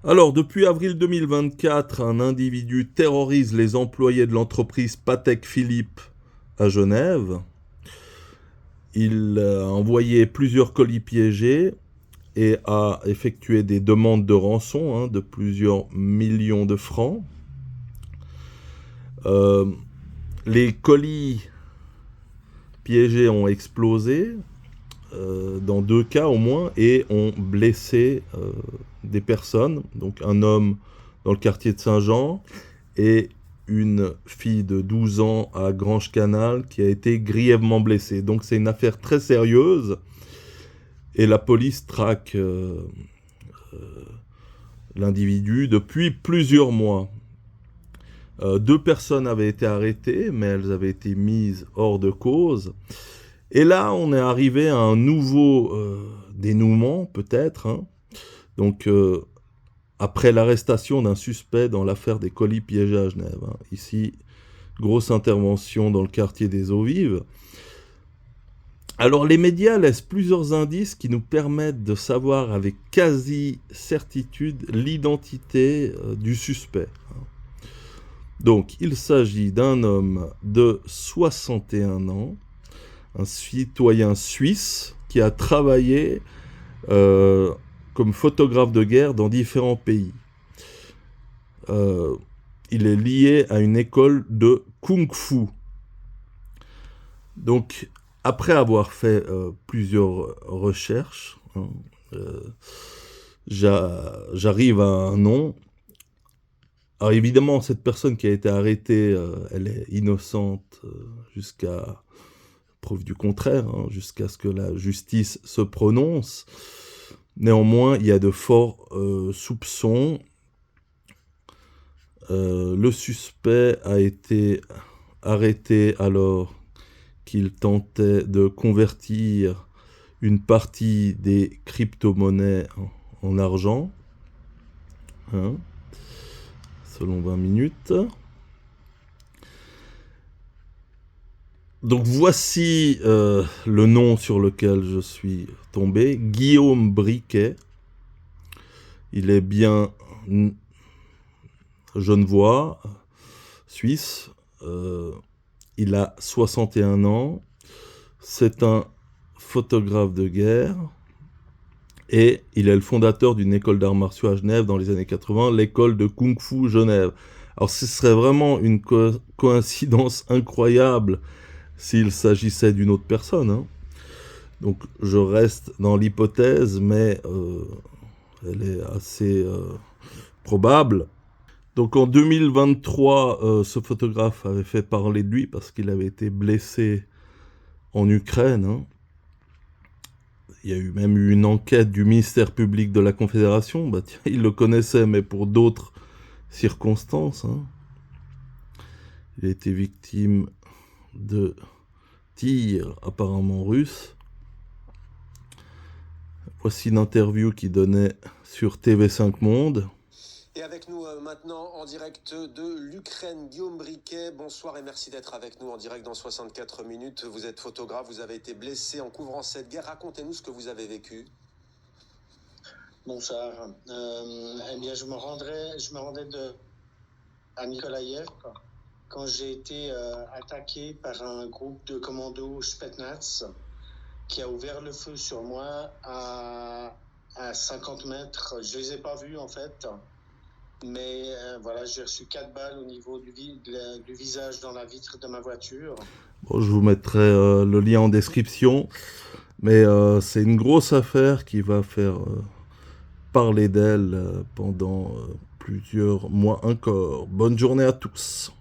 Alors, depuis avril 2024, un individu terrorise les employés de l'entreprise Patek Philippe à Genève. Il a envoyé plusieurs colis piégés et a effectué des demandes de rançon de plusieurs millions de francs. Euh, les colis piégés ont explosé dans 2 cas au moins et ont blessé des personnes, donc un homme dans le quartier de Saint-Jean et une fille de 12 ans à Grange-Canal qui a été grièvement blessée. Donc c'est une affaire très sérieuse et la police traque l'individu depuis plusieurs mois. 2 personnes avaient été arrêtées, mais elles avaient été mises hors de cause. Et là, on est arrivé à un nouveau dénouement, peut-être. Donc, après l'arrestation d'un suspect dans l'affaire des colis piégés à Genève. Ici, grosse intervention dans le quartier des Eaux-Vives. Alors, les médias laissent plusieurs indices qui nous permettent de savoir avec quasi-certitude l'identité du suspect. Donc, il s'agit d'un homme de 61 ans, un citoyen suisse qui a travaillé comme photographe de guerre dans différents pays. Il est lié à une école de kung-fu. Donc, après avoir fait plusieurs recherches, j'arrive à un nom. Alors évidemment, cette personne qui a été arrêtée, elle est innocente jusqu'à preuve du contraire, jusqu'à ce que la justice se prononce. Néanmoins, il y a de forts soupçons. Le suspect a été arrêté alors qu'il tentait de convertir une partie des crypto-monnaies en argent, selon 20 minutes. Donc voici le nom sur lequel je suis tombé, Guillaume Briquet. Il est bien genevois, suisse. Il a 61 ans. C'est un photographe de guerre. Et il est le fondateur d'une école d'arts martiaux à Genève dans les années 80, l'école de Kung Fu Genève. Alors ce serait vraiment une coïncidence incroyable s'il s'agissait d'une autre personne. Donc je reste dans l'hypothèse, mais elle est assez probable. Donc en 2023, ce photographe avait fait parler de lui parce qu'il avait été blessé en Ukraine. Il y a même eu une enquête du ministère public de la Confédération. Tiens, il le connaissait, mais pour d'autres circonstances. Il a été victime de tirs apparemment russes. Voici une interview qu'il donnait sur TV5 Monde. Et avec nous maintenant en direct de l'Ukraine, Guillaume Briquet. Bonsoir et merci d'être avec nous en direct dans 64 minutes. Vous êtes photographe, vous avez été blessé en couvrant cette guerre. Racontez-nous ce que vous avez vécu. Bonsoir. Eh bien, je me rendais à Nikolaïev quand j'ai été attaqué par un groupe de commandos Spetsnaz qui a ouvert le feu sur moi à 50 mètres. Je les ai pas vus en fait. Mais voilà, j'ai reçu 4 balles au niveau du visage dans la vitre de ma voiture. Bon, je vous mettrai le lien en description. Mais c'est une grosse affaire qui va faire parler d'elle pendant plusieurs mois encore. Bonne journée à tous.